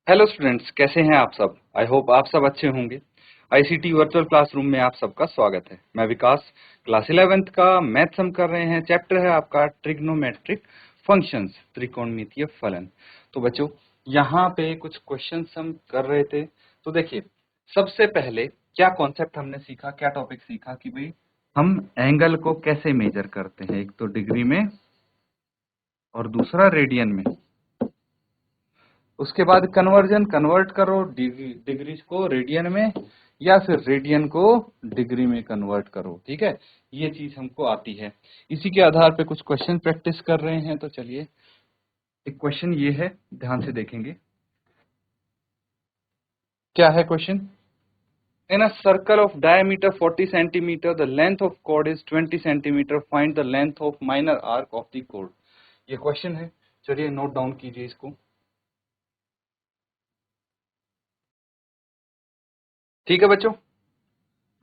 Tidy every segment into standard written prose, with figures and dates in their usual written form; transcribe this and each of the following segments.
Hello students, कैसे हैं आप सब। आई होप आप सब अच्छे होंगे। आईसीटी वर्चुअल क्लासरूम में आप सबका स्वागत है। मैं विकास, क्लास 11th का मैथ्स हम कर रहे हैं। चैप्टर है आपका ट्रिग्नोमेट्रिक फंक्शंस, त्रिकोणमितीय फलन। तो बच्चों, यहाँ पे कुछ क्वेश्चंस हम कर रहे थे। तो देखिए, सबसे पहले क्या कॉन्सेप्ट हमने सीखा, क्या टॉपिक सीखा कि भाई हम एंगल को कैसे मेजर करते हैं। एक तो डिग्री में और दूसरा रेडियन में। उसके बाद कन्वर्जन, कन्वर्ट करो डिग्री को रेडियन में या फिर रेडियन को डिग्री में कन्वर्ट करो। ठीक है, ये चीज हमको आती है। इसी के आधार पे कुछ क्वेश्चन प्रैक्टिस कर रहे हैं। तो चलिए, एक क्वेश्चन ये है, ध्यान से देखेंगे। क्या है question? In a circle of diameter 40 centimetre the length of chord is 20 centimetre, find the length of minor arc of the chord. ये क्वेश्चन है। चलिए नोट डाउन कीजिए इसको। ठीक है बच्चों,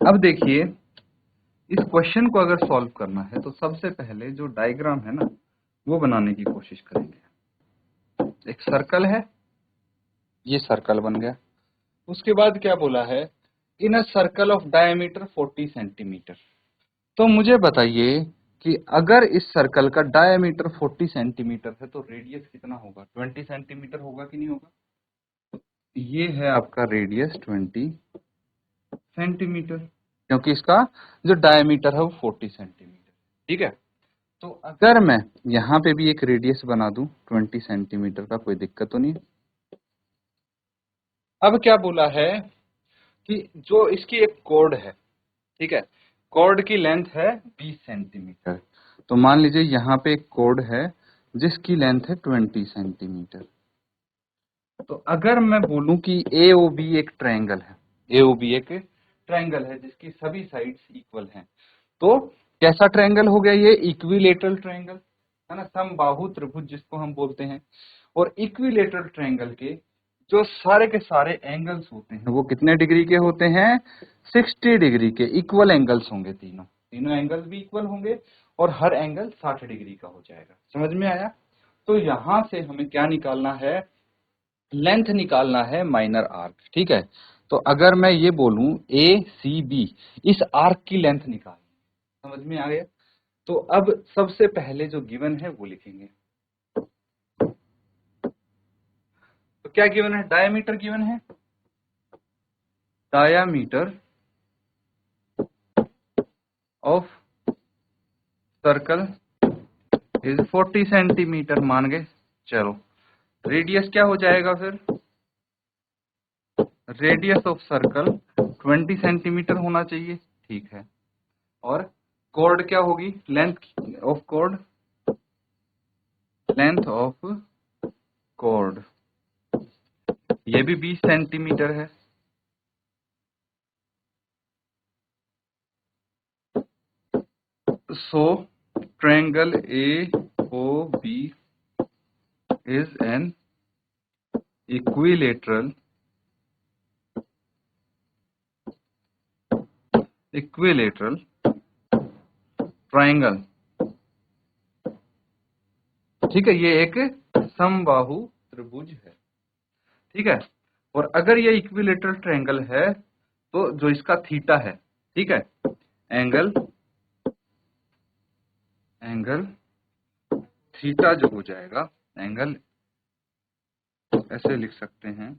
अब देखिए, इस क्वेश्चन को अगर सॉल्व करना है तो सबसे पहले जो डायग्राम है ना, वो बनाने की कोशिश करेंगे। एक सर्कल है, ये सर्कल बन गया। उसके बाद क्या बोला है? In a circle of diameter 40 centimetre. तो मुझे बताइए कि अगर इस सर्कल का डायमीटर 40 सेंटीमीटर है तो रेडियस कितना होगा? 20 सेंटीमीटर होगा कि नहीं होगा? ये है आपका रेडियस 20 सेंटीमीटर, क्योंकि इसका जो डायमीटर है वो 40 सेंटीमीटर। ठीक है, तो अगर मैं यहाँ पे भी एक रेडियस बना दूं 20 सेंटीमीटर का, कोई दिक्कत तो नहीं। अब क्या बोला है कि जो इसकी एक कॉर्ड है, ठीक है, कॉर्ड की लेंथ है 20 सेंटीमीटर। तो मान लीजिए यहाँ पे एक कॉर्ड है जिसकी लेंथ है 20 सेंटीमीटर। तो अगर मैं बोलूं कि AOB एक ट्रायंगल है, AOB एक ट्रायंगल है जिसकी सभी साइड्स इक्वल हैं, तो कैसा ट्रायंगल हो गया ये? इक्विलेटरल ट्रायंगल है ना, समबाहु त्रिभुज जिसको हम बोलते हैं। और इक्विलेटरल ट्रायंगल के जो सारे के सारे एंगल्स होते हैं वो कितने डिग्री के होते हैं? 60 डिग्री के इक्वल एंगल्स होंगे। तीनों तीनों एंगल्स भी इक्वल होंगे और हर एंगल 60 डिग्री का हो जाएगा। समझ में आया? तो यहां से हमें क्या निकालना है? लेंथ निकालना है माइनर आर्क। ठीक है, तो अगर मैं ये बोलूं ACB, इस आर्क की लेंथ निकालनी। समझ में आ गया? तो अब सबसे पहले जो गिवन है वो लिखेंगे। तो क्या गिवन है? डायमीटर गिवन है। Diameter of circle is 40 centimetre मान गए। चलो, रेडियस क्या हो जाएगा फिर? रेडियस ऑफ सर्कल 20 सेंटीमीटर होना चाहिए। ठीक है, और कॉर्ड क्या होगी? Length of chord, length of chord ये भी 20 सेंटीमीटर है। So triangle AOB is an equilateral triangle. ठीक है, ये एक समबाहु त्रिभुज है। ठीक है, और अगर ये इक्विलेटरल ट्रायंगल है तो जो इसका थीटा है, ठीक है, एंगल थीटा जो हो जाएगा, एंगल ऐसे लिख सकते हैं,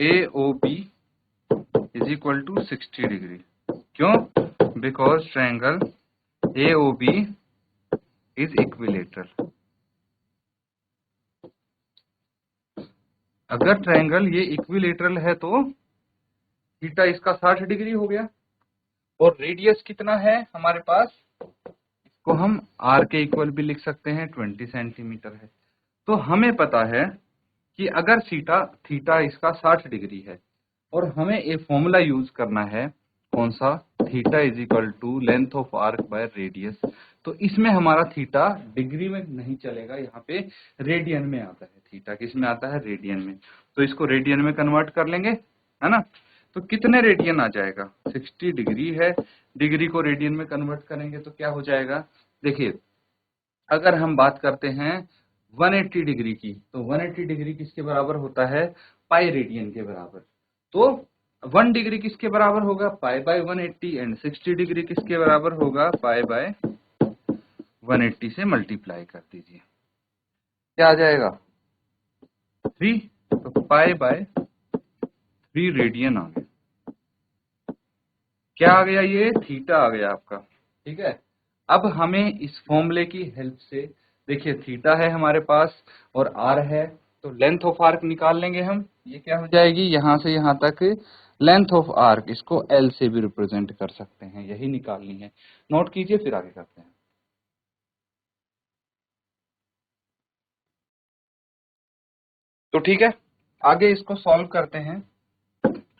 AOB is equal to 60 degree. क्यों? Because triangle AOB is equilateral. अगर ट्रायंगल ये इक्विलेटरल है तो थीटा इसका 60 डिग्री हो गया। और रेडियस कितना है हमारे पास? इसको हम R के इक्वल भी लिख सकते हैं, 20 सेंटीमीटर है। तो हमें पता है कि अगर थीटा इसका 60 डिग्री है और हमें ये फॉर्मूला यूज करना है, कौन सा? Theta is equal to length of arc by radius. तो इसमें हमारा थीटा डिग्री में नहीं चलेगा, यहाँ पे रेडियन में आता है। थीटा किस में आता है? रेडियन में। तो इसको रेडियन में कन्वर्ट कर लेंगे, है ना। तो कितने रेडियन आ जाएगा? 60 डिग्री है, डिग्री को रेडियन में कन्वर्ट करेंगे तो क्या हो जाएगा? देखिए, अगर हम बात करते हैं 180 डिग्री की, तो 180 डिग्री किसके बराबर होता है? पाई रेडियन के बराबर। तो 1 डिग्री किसके बराबर होगा? पाई बाय 180, एंड 60 डिग्री किसके बराबर होगा? पाई बाय 180 से मल्टीप्लाई कर दीजिए, क्या आ जाएगा? 3, तो पाई बाय 3 रेडियन आ गया। क्या आ गया? ये थीटा आ गया आपका, ठीक है। अब हमें इस फॉर्मूले की हेल्प से, देखिए थीटा है हमारे पास और आर है, तो लेंथ ऑफ आर्क निकाल लेंगे हम। ये क्या हो जाएगी? यहां से यहां तक लेंथ ऑफ आर्क, इसको एल से भी रिप्रेजेंट कर सकते हैं, यही निकालनी है। नोट कीजिए, फिर आगे करते हैं। तो ठीक है, आगे इसको सॉल्व करते हैं।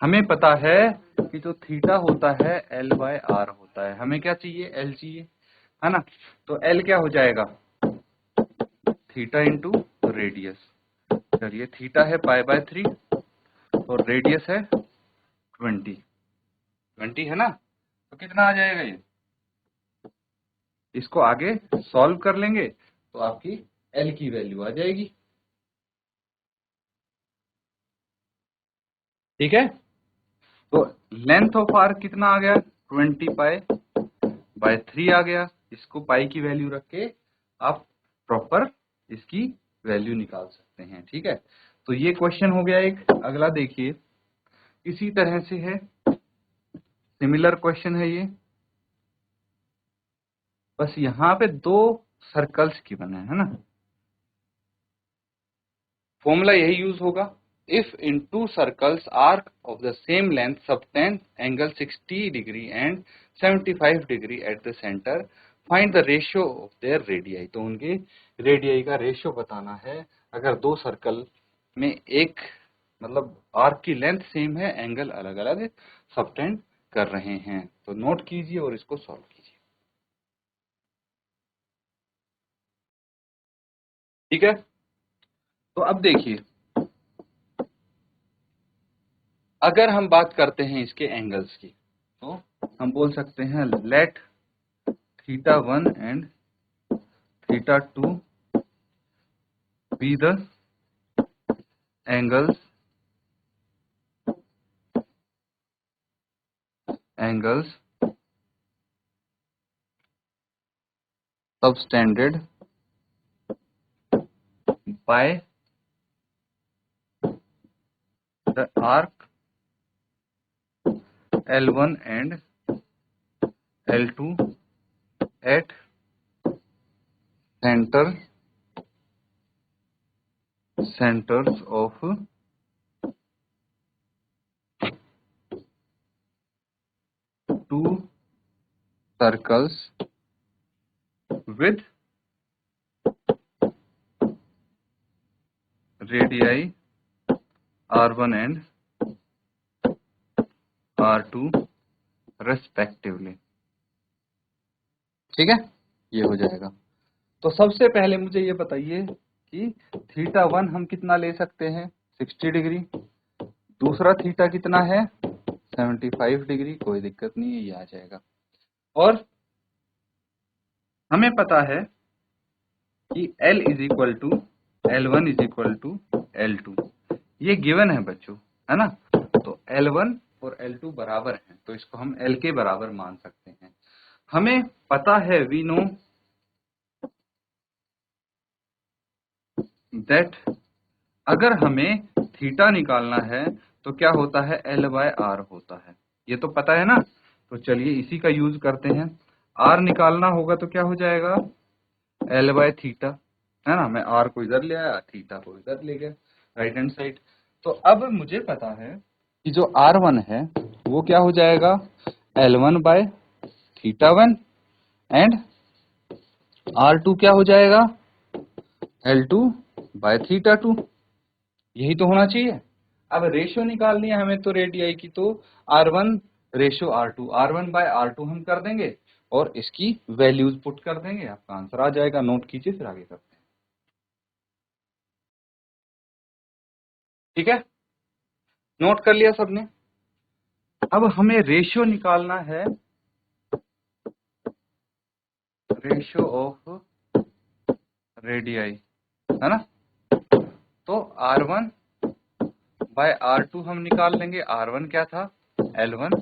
हमें पता है कि जो थीटा होता है एल बाय आर होता है, हमें क्या चाहिए? एल चाहिए, है ना। तो एल क्या हो जाएगा? Theta into radius. चलिए, थीटा है पाई बाय 3 और रेडियस है 20 है ना। तो कितना आ जाएगा ये? इसको आगे सॉल्व कर लेंगे तो आपकी एल की वैल्यू आ जाएगी, ठीक है। तो लेंथ ऑफ आर्क कितना आ गया? 20 पाई बाय 3 आ गया। इसको पाई की वैल्यू रख के आप प्रॉपर इसकी वैल्यू निकाल सकते हैं, ठीक है। तो ये क्वेश्चन हो गया एक। अगला देखिए, इसी तरह से है, सिमिलर क्वेश्चन है ये, बस यहाँ पे 2 सर्कल्स की बना है ना। फॉर्मूला यही यूज होगा। If in 2 circles arc of the same length subtend angle 60 degree and 75 degree at the centre, find the ratio of their radii. तो उनके रेडियाई का रेशियो बताना है। अगर 2 सर्कल में एक, मतलब आर्क की लेंथ सेम है, एंगल अलग अलग सबटेंड कर रहे हैं। तो नोट कीजिए और इसको सॉल्व कीजिए, ठीक है। तो अब देखिए, अगर हम बात करते हैं इसके एंगल्स की, तो हम बोल सकते हैं let theta 1 and theta 2 be the angles subtended by the arc L1 and L2 at centres of 2 circles with radii R1 and R2 respectively, ठीक है। ये हो जाएगा। तो सबसे पहले मुझे ये बताइए कि थीटा 1 हम कितना ले सकते हैं? 60 डिग्री। दूसरा थीटा कितना है? 75 डिग्री। कोई दिक्कत नहीं है, ये आ जाएगा। और हमें पता है कि L is equal to L1 is equal to L2, ये गिवन है बच्चों, है ना। तो L1 और L2 बराबर हैं, तो इसको हम L के बराबर मान सकते हैं। हमें पता है, वी नो दैट, अगर हमें थीटा निकालना है तो क्या होता है? L बाय आर होता है, ये तो पता है ना। तो चलिए इसी का यूज करते हैं। आर निकालना होगा तो क्या हो जाएगा? L बाय थीटा, है ना। मैं आर को इधर ले आया, थीटा को इधर ले गया, राइट हैंड साइड। तो अब मुझे पता है कि जो R1 है वो क्या हो जाएगा? L1 by theta 1 and R2 क्या हो जाएगा? L2 by theta 2। यही तो होना चाहिए। अब रेशियो निकालनी है हमें तो रेडियाई की, तो R1 ratio R2, R1 bye R2 हम कर देंगे और इसकी वैल्यूज पुट कर देंगे, आपका आंसर आ जाएगा। नोट कीजिए, फिर आगे करते हैं, ठीक है। नोट कर लिया सबने। अब हमें रेशियो निकालना है, रेशियो ऑफ रेडियाई है ना। तो R1 बाय R2 हम निकाल लेंगे। R1 क्या था, L1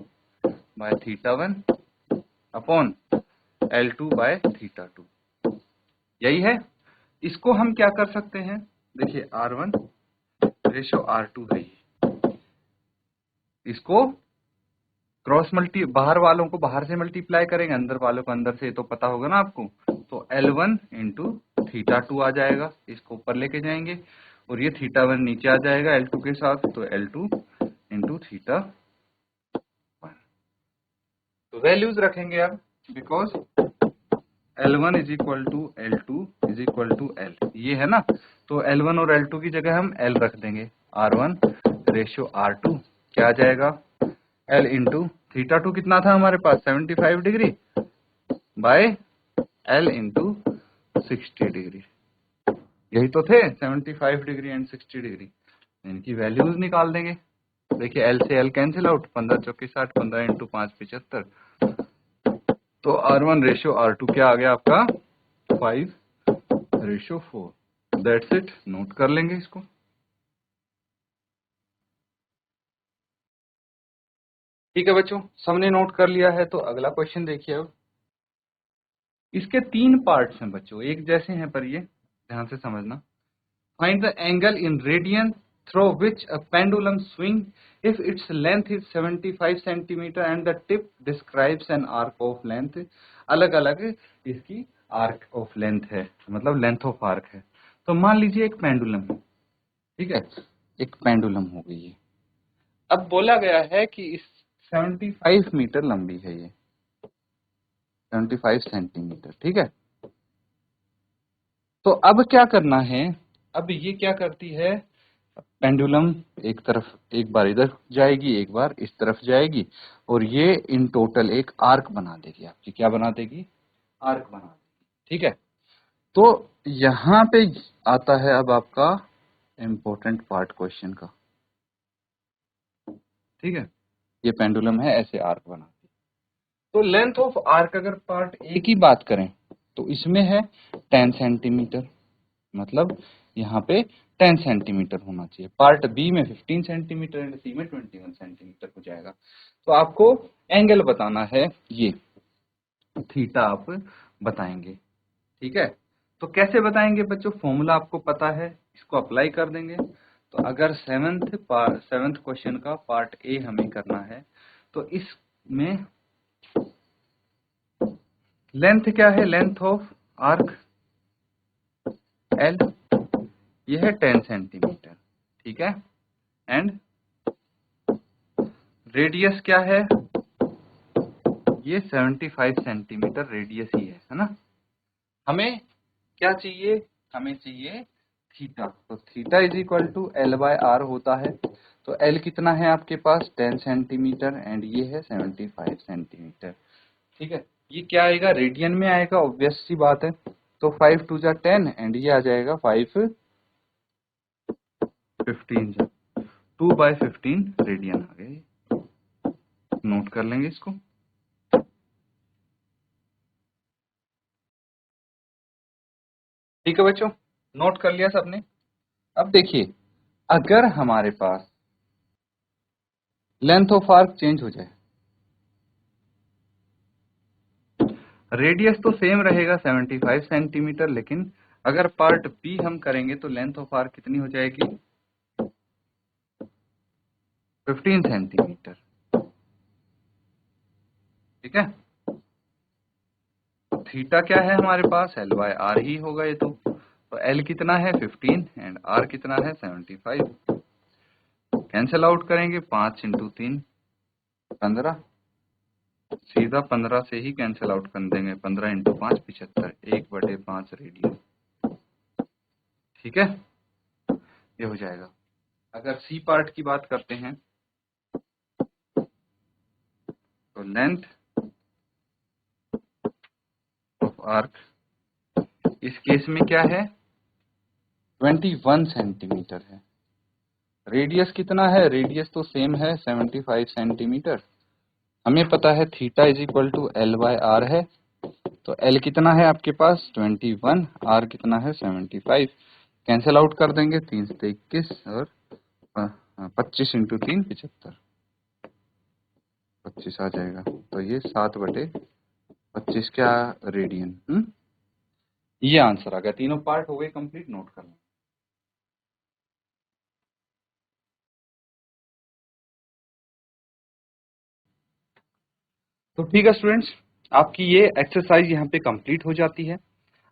bye θ1 upon L2 bye θ2, यही है। इसको हम क्या कर सकते हैं, देखिए R1 रेशो R2 है ये, इसको क्रॉस मल्टी, बाहर वालों को बाहर से मल्टीप्लाई करेंगे, अंदर वालों को अंदर से, तो पता होगा ना आपको। तो L1 इंटू θ2 आ जाएगा, इसको ऊपर लेके जाएंगे, और ये θ1 नीचे आ जाएगा L2 के साथ, तो L2 इंटू θ1। तो वैल्यूज रखेंगे अब, because L1 is equal to L2 is equal to L, ये है ना। तो L1 और L2 की जगह हम L रख देंगे। R1 रेशियो R2 क्या आ जाएगा, L इंटू θ2 कितना था हमारे पास 75 degree by L into 60 degree, यही तो थे 75 डिग्री एंड 60 डिग्री। इनकी वैल्यूज निकाल देंगे। देखिए L से L कैंसिल आउट, 15 चौके 60, 15 इंटू 5 75। तो R1 रेशियो R2 क्या आ गया आपका 5:4। दैट्स इट, नोट कर लेंगे इसको। ठीक है बच्चों, सबने नोट कर लिया है, तो अगला क्वेश्चन देखिए अब। इसके 3 पार्ट्स हैं बच्चों, एक जैसे हैं पर ये ध्यान से समझना। Find the angle in radian through which a pendulum swing if its length is 75 centimetre and the tip describes an arc of length. अलग अलग इसकी आर्क ऑफ लेंथ है, मतलब लेंथ ऑफ आर्क है। तो मान लीजिए एक पेंडुलम है, ठीक है, एक पेंडुलम हो गई है। अब बोला गया है कि इस 75 मीटर लंबी है ये, 75 सेंटीमीटर, ठीक है। तो अब क्या करना है, अब ये क्या करती है, पेंडुलम एक तरफ, एक बार इधर जाएगी, एक बार इस तरफ जाएगी, और ये इन टोटल एक आर्क बना देगी आपकी, क्या बना देगी, आर्क बना देगी, ठीक है। तो यहां पे आता है अब आपका इंपॉर्टेंट पार्ट क्वेश्चन का, ठीक है। ये पेंडुलम है, ऐसे आर्क बनाती है। तो लेंथ ऑफ आर्क अगर पार्ट ए की बात करें तो इसमें है 10 सेंटीमीटर, मतलब यहाँ पे 10 सेंटीमीटर होना चाहिए। पार्ट बी में 15 सेंटीमीटर एंड सी में 21 सेंटीमीटर हो जाएगा। तो आपको एंगल बताना है, ये थीटा आप बताएंगे, ठीक है। तो कैसे बताएंगे बच्चों, फॉर्मूला आपको पता है, इसको अप्लाई कर देंगे। तो अगर सेवेंथ क्वेश्चन का पार्ट ए हमें करना है, तो इसमें लेंथ क्या है, लेंथ ऑफ आर्क एल, ये है 10 सेंटीमीटर, ठीक है। एंड रेडियस क्या है, ये 75 सेंटीमीटर रेडियस ही है ना। हमें क्या चाहिए, हमें चाहिए थीटा। तो theta is equal to L by R होता है। तो L कितना है आपके पास 10 सेंटीमीटर एंड ये है 75 सेंटीमीटर, ठीक है। ये क्या आएगा, रेडियन में आएगा, ऑब्वियस सी बात है। तो 5 टू जा 10 एंड ये आ जाएगा 5 15 2/15 रेडियन आ गए। नोट कर लेंगे इसको। ठीक है बच्चों, नोट कर लिया सबने। अब देखिए, अगर हमारे पास लेंथ ऑफ आर्क चेंज हो जाए, रेडियस तो सेम रहेगा 75 सेंटीमीटर, लेकिन अगर पार्ट बी हम करेंगे तो लेंथ ऑफ आर्क कितनी हो जाएगी 15 सेंटीमीटर, ठीक है। थीटा क्या है हमारे पास, L बाय R ही होगा ये तो L कितना है 15 एंड R कितना है 75। कैंसिल आउट करेंगे, 5 इंटू 3 15, सीधा 15 से ही कैंसिल आउट कर देंगे। 15 इंटू 5 75, 1/5 रेडियन, ठीक है, ये हो जाएगा। अगर सी पार्ट की बात करते हैं तो लेंथ ऑफ आर्क इस केस में क्या है 21 सेंटीमीटर है। रेडियस कितना है, रेडियस तो सेम है 75 सेंटीमीटर। हमें पता है theta is equal to L by R है। तो L कितना है आपके पास 21, R कितना है 75। कैंसिल आउट कर देंगे, 3 से 21 और 25 इंटू 3 75, 25 आ जाएगा। तो ये 7/25 क्या रेडियन। ये आंसर आ गया। तीनों पार्ट हो गए कंप्लीट, नोट कर लें। तो ठीक है स्टूडेंट्स, आपकी ये एक्सरसाइज यहाँ पे कंप्लीट हो जाती है।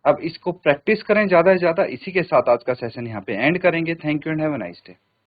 अब इसको प्रैक्टिस करें ज़्यादा से ज़्यादा। इसी के साथ आज का सेशन यहाँ पे एंड करेंगे। Thank you and have a nice day.